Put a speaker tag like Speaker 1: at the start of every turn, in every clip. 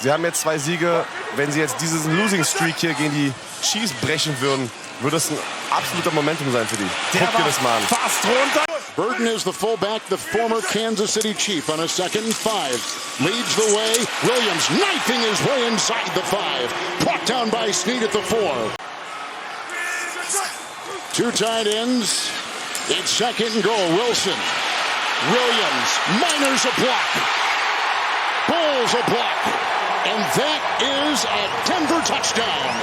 Speaker 1: Sie haben jetzt 2 Siege. Wenn sie jetzt diesen Losing Streak hier gegen die Chiefs brechen würden, würde es ein absoluter Momentum sein für die. Guck dir das mal an.
Speaker 2: Fast runter.
Speaker 3: Burton is the fullback, the former Kansas City Chief on a 2nd and 5. Leads the way. Williams knifing his way inside the 5. Brought down by Snead at the 4. 2 tight ends. It's 2nd and goal. Wilson. Williams. Miners a block. Bulls a block. And that is a Denver touchdown.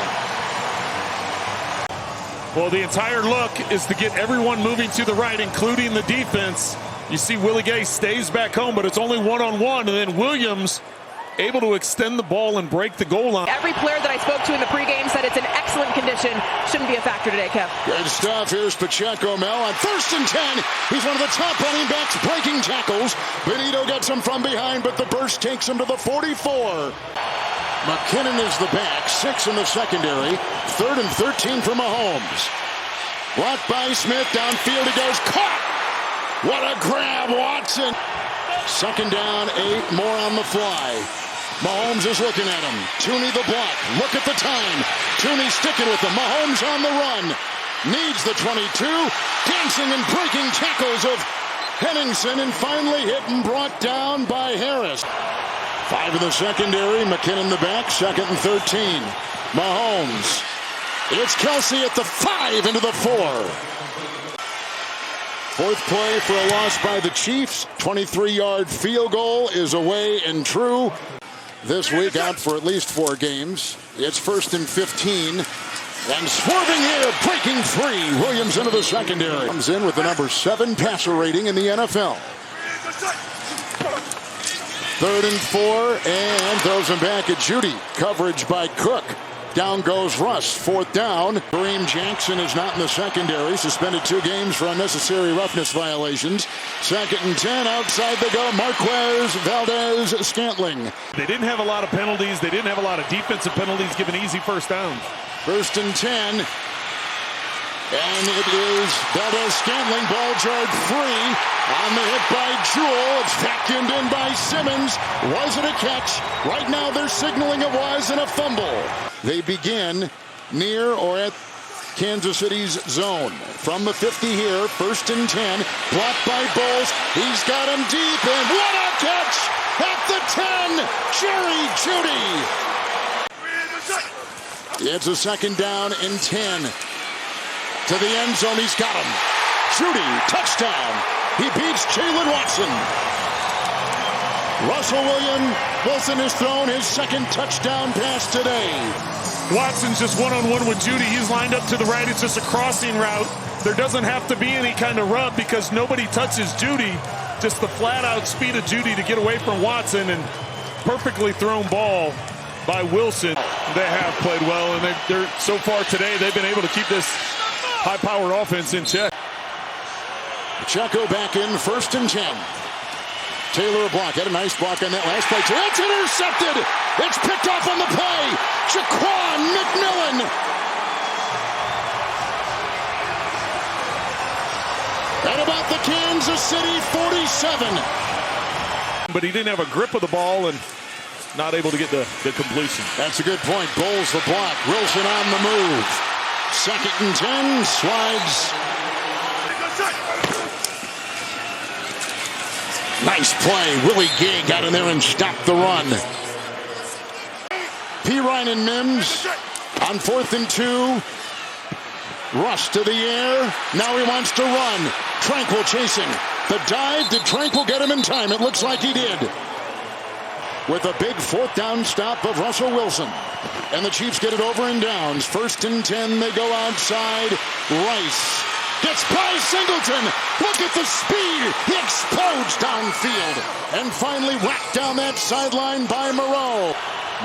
Speaker 2: Well, the entire look is to get everyone moving to the right, including the defense. You see Willie Gay stays back home, but it's only one-on-one, and then Williams able to extend the ball and break the goal line.
Speaker 4: Every player that I spoke to in the pregame said it's in excellent condition. Shouldn't be a factor today, Kev.
Speaker 3: Good stuff. Here's Pacheco, Mel, on 1st and 10. He's one of the top running backs breaking tackles. Benito gets him from behind, but the burst takes him to the 44. McKinnon is the back, 6 in the secondary. 3rd and 13 for Mahomes. Blocked by Smith, downfield he goes, caught! What a grab, Watson! 2nd down, 8, more on the fly. Mahomes is looking at him. Tooney the block, look at the time. Tooney sticking with him, Mahomes on the run. Needs the 22, dancing and breaking tackles of Henningsen, and finally hit and brought down by Harris. 5 in the secondary, McKinnon the back, 2nd and 13. Mahomes. It's Kelsey at the 5 into the 4. 4th play for a loss by the Chiefs. 23-yard field goal is away and true. This week out for at least 4 games. It's 1st and 15. And swerving here, breaking free. Williams into the secondary. Comes in with the number 7 passer rating in the NFL. 3rd and 4, and throws him back at Judy. Coverage by Cook. Down goes Russ. 4th down. Kareem Jackson is not in the secondary. Suspended 2 games for unnecessary roughness violations. 2nd and 10. Outside they go. Marquez Valdez-Scantling.
Speaker 2: They didn't have a lot of penalties. They didn't have a lot of defensive penalties, giving easy 1st downs.
Speaker 3: 1st and 10. And it is Valdez-Scantling, ball jarred free on the hit by Jewell. It's vacuumed in by Simmons. Was it a catch? Right now they're signaling it was, and a fumble. They begin near or at Kansas City's zone. From the 50 here, 1st and 10. Blocked by Bowles. He's got him deep, and what a catch at the 10. Jerry Jeudy. It's a 2nd down and 10. To the end zone, he's got him. Jeudy, touchdown. He beats Jalen Watson. Russell Wilson has thrown his 2nd touchdown pass today.
Speaker 2: Watson's just one-on-one with Jeudy. He's lined up to the right. It's just a crossing route. There doesn't have to be any kind of rub because nobody touches Jeudy. Just the flat-out speed of Jeudy to get away from Watson, and perfectly thrown ball by Wilson. They have played well, and they're so far today they've been able to keep this high-powered offense in check.
Speaker 3: Pacheco back in, 1st and 10. Taylor a block. Had a nice block on that last play. It's intercepted. It's picked off on the play. Jaquan McMillan. At about the Kansas City 47.
Speaker 2: But he didn't have a grip of the ball and not able to get the completion.
Speaker 3: That's a good point. Bowles the block. Wilson on the move. 2nd and 10. Slides. Nice play. Willie Gay got in there and stopped the run. Pirine and Mims on 4th and 2. Rush to the air. Now he wants to run. Tranquil chasing. The dive. Did Tranquil get him in time? It looks like he did. With a big 4th down stop of Russell Wilson. And the Chiefs get it over and downs. 1st and 10. They go outside. Rice gets by Singleton. Look at the speed. He explodes downfield. And finally whacked down that sideline by Moreau.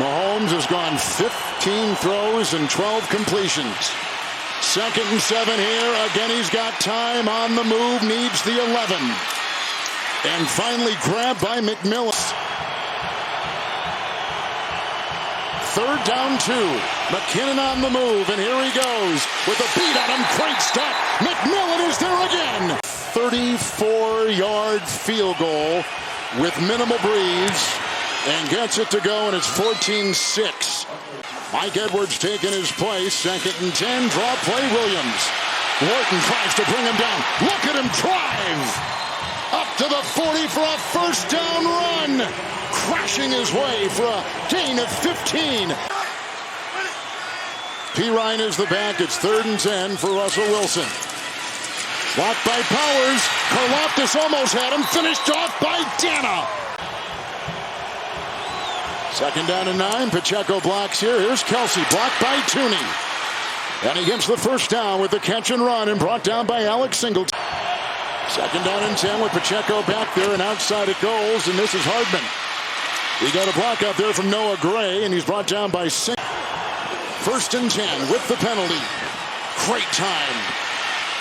Speaker 3: Mahomes has gone 15 throws and 12 completions. 2nd and 7 here. Again, he's got time on the move. Needs the 11. And finally grabbed by McMillan. 3rd down 2. McKinnon on the move, and here he goes with a beat on him. Great stop. McMillan is there again. 34-yard field goal with minimal breeze. and gets it to go, and it's 14-6. Mike Edwards taking his place. 2nd and 10. Draw play, Williams. Wharton tries to bring him down. Look at him drive. Up to the 40 for a first down run. Crashing his way for a gain of 15. Pirine is the back. It's 3rd and 10 for Russell Wilson. Blocked by Powers. Karlaftis almost had him. Finished off by Dana. 2nd down and 9. Pacheco blocks here. Here's Kelsey. Blocked by Tooney. And he gets the first down with the catch and run and brought down by Alex Singleton. 2nd down and 10 with Pacheco back there and outside it goes. And this is Hardman. He got a block out there from Noah Gray and he's brought down by 6. 1st and 10 with the penalty. Great time.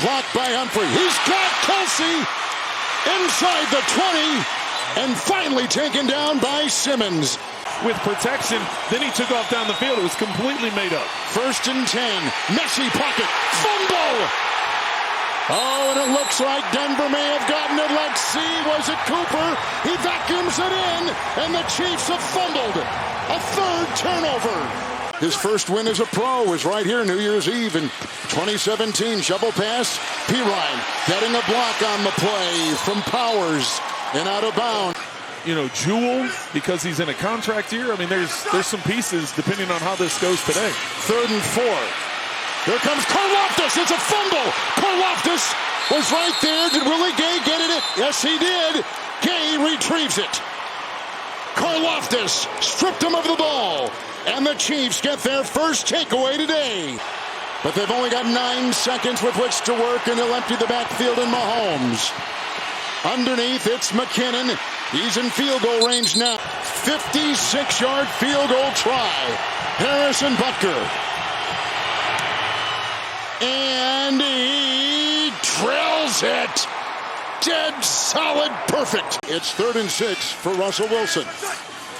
Speaker 3: Blocked by Humphrey. He's got Kelsey inside the 20 and finally taken down by Simmons.
Speaker 2: With protection, then he took off down the field. It was completely made up.
Speaker 3: 1st and 10. Messy pocket. Fumble! Oh, and it looks like Denver may have gotten it. Let's see. Was it Cooper? He vacuums it in, and the Chiefs have fumbled. A 3rd turnover. His first win as a pro was right here New Year's Eve in 2017. Shovel pass. Pirine getting a block on the play from Powers and out of bounds.
Speaker 2: You know, Jewel, because he's in a contract year. I mean, there's some pieces depending on how this goes today.
Speaker 3: 3rd and 4. Here comes Karlaftis. It's a fumble. Karlaftis was right there. Did Willie Gay get it? Yes, he did. Gay retrieves it. Karlaftis stripped him of the ball. And the Chiefs get their first takeaway today. But they've only got 9 seconds with which to work, and he'll empty the backfield in Mahomes. Underneath, it's McKinnon. He's in field goal range now. 56-yard field goal try. Harrison Butker. And he drills it. Dead solid perfect. It's 3rd and 6 for Russell Wilson.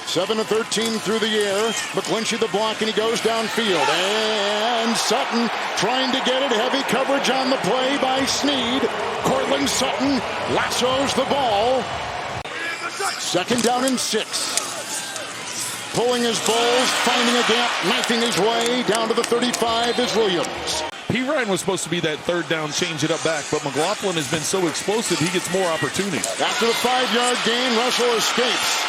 Speaker 3: 7 of 13 through the air. McClinchy the block, and he goes downfield. And Sutton trying to get it. Heavy coverage on the play by Snead. Cortland Sutton lassos the ball. 2nd down and 6. Pulling his balls, finding a gap, knifing his way down to the 35 is Williams.
Speaker 2: Pirine was supposed to be that 3rd down, change it up back, but McLaughlin has been so explosive, he gets more opportunities.
Speaker 3: After the 5-yard gain, Russell escapes.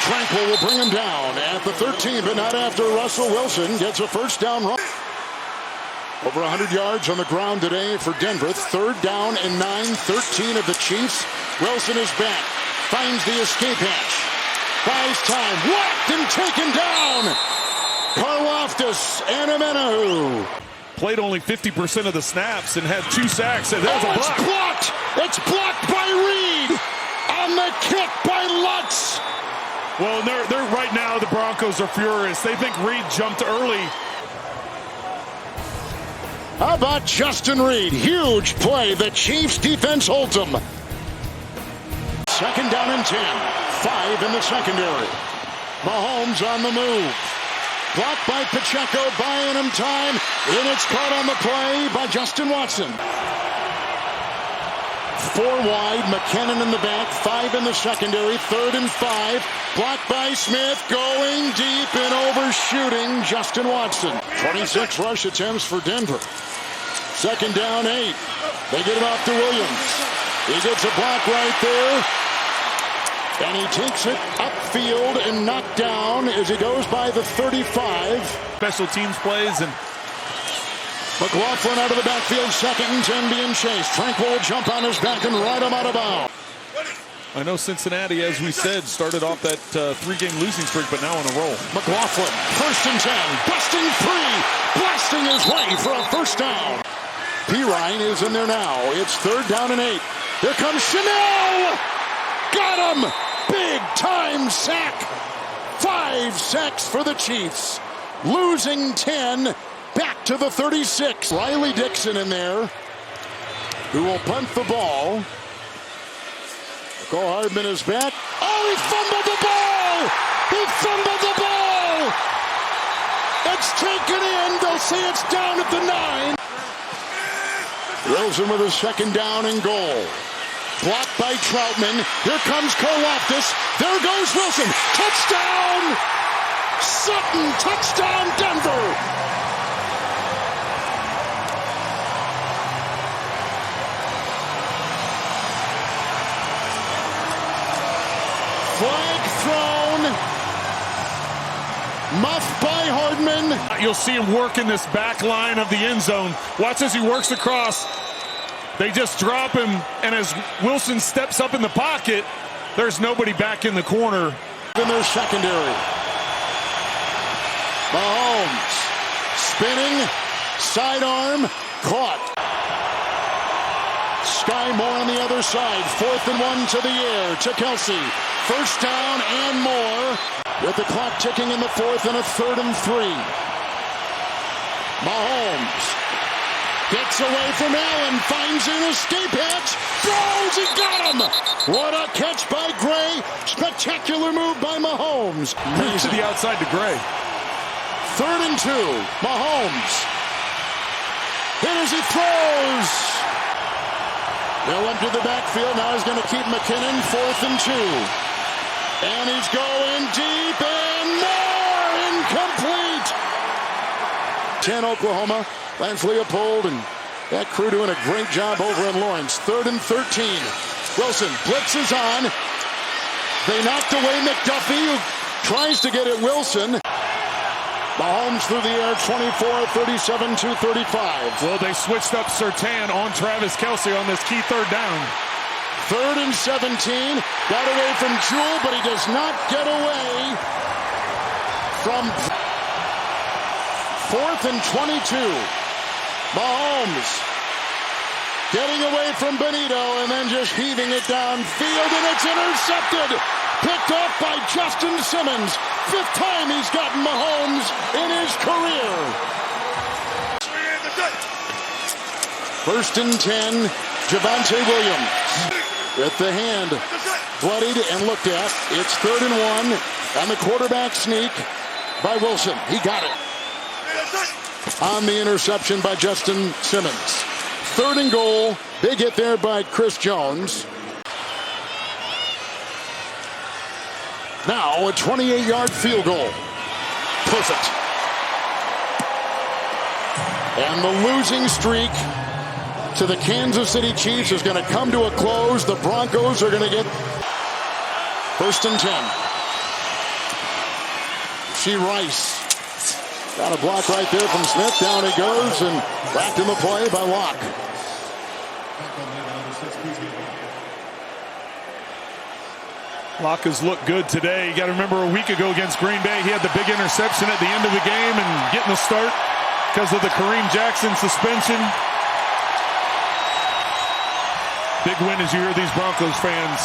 Speaker 3: Tranquil will bring him down at the 13, but not after Russell Wilson gets a first down run. Over 100 yards on the ground today for Denver. 3rd down and 9, 13 of the Chiefs. Wilson is back, finds the escape hatch, buys time, whacked and taken down. Karlaftis and Amenahu.
Speaker 2: Played only 50% of the snaps and had 2 sacks. And there's a block.
Speaker 3: It's blocked. It's blocked by Reed. On the kick by Lutz.
Speaker 2: Well, they're right now, the Broncos are furious. They think Reed jumped early.
Speaker 3: How about Justin Reed? Huge play. The Chiefs defense holds him. 2nd down and 10. 5 in the secondary. Mahomes on the move. Blocked by Pacheco, buying him time. And it's caught on the play by Justin Watson. 4 wide, McKinnon in the back, 5 in the secondary, 3rd and 5. Blocked by Smith, going deep and overshooting Justin Watson. 26 rush attempts for Denver. 2nd down, 8. They get it off to Williams. He gets a block right there. And he takes it upfield and knocked down as he goes by the 35.
Speaker 2: Special teams plays, and
Speaker 3: McLaughlin out of the backfield, 2nd and 10 being chased. Tranquil will jump on his back and ride him out of bounds.
Speaker 2: I know Cincinnati, as we said, started off that 3-game losing streak, but now on a roll.
Speaker 3: McLaughlin, 1st and 10, busting free, blasting his way for a first down. Pirine is in there now. It's 3rd down and 8. Here comes Chanel. Got him. Big time sack. 5 sacks for the Chiefs. Losing 10. Back to the 36. Riley Dixon in there, who will punt the ball. Cole Hardman is back. Oh, he fumbled the ball! He fumbled the ball! It's taken in. They'll say it's down at the 9. Wilson with a 2nd down and goal. Blocked by Troutman. Here comes Karlaftis. There goes Wilson. Touchdown! Sutton, touchdown Denver! Flag thrown. Muffed by Hardman.
Speaker 2: You'll see him work in this back line of the end zone. Watch as he works across. They just drop him, and as Wilson steps up in the pocket, there's nobody back in the corner.
Speaker 3: In their secondary. Mahomes spinning, sidearm, caught. Sky Moore on the other side. 4th and 1 to the air to Kelsey. First down and more. With the clock ticking in the 4th and a 3rd and 3. Mahomes gets away from Allen, finds an escape hatch, throws, he got him! What a catch by Gray. Spectacular move by Mahomes.
Speaker 2: To the outside to Gray.
Speaker 3: 3rd and 2. Mahomes. Hit as he throws. They'll empty the backfield. Now he's going to keep McKinnon. 4th and 2. And he's going deep and more. Incomplete. 10 Oklahoma. Lance Leopold and that crew doing a great job over in Lawrence. 3rd and 13. Wilson blitzes on. They knocked away McDuffie, who tries to get at Wilson. Mahomes through the air, 24, 37 to 35.
Speaker 2: Well, they switched up Surtain on Travis Kelce on this key 3rd down.
Speaker 3: 3rd and 17. Got away from Jewell, but he does not get away from 4th and 22. Mahomes getting away from Benito and then just heaving it downfield, and it's intercepted. Picked off by Justin Simmons. 5th time he's gotten Mahomes in his career. 1st and 10. Javonte Williams with the hand bloodied and looked at. It's 3rd and 1 on the quarterback sneak by Wilson. He got it on the interception by Justin Simmons. 3rd and goal. Big hit there by Chris Jones. Now a 28-yard field goal. Perfect. And the losing streak to the Kansas City Chiefs is going to come to a close. The Broncos are going to get 1st and 10. See Rice. Got a block right there from Smith. Down he goes and back in the play by Locke.
Speaker 2: Locke has looked good today. You got to remember a week ago against Green Bay, he had the big interception at the end of the game and getting the start because of the Kareem Jackson suspension. Big win as you hear these Broncos fans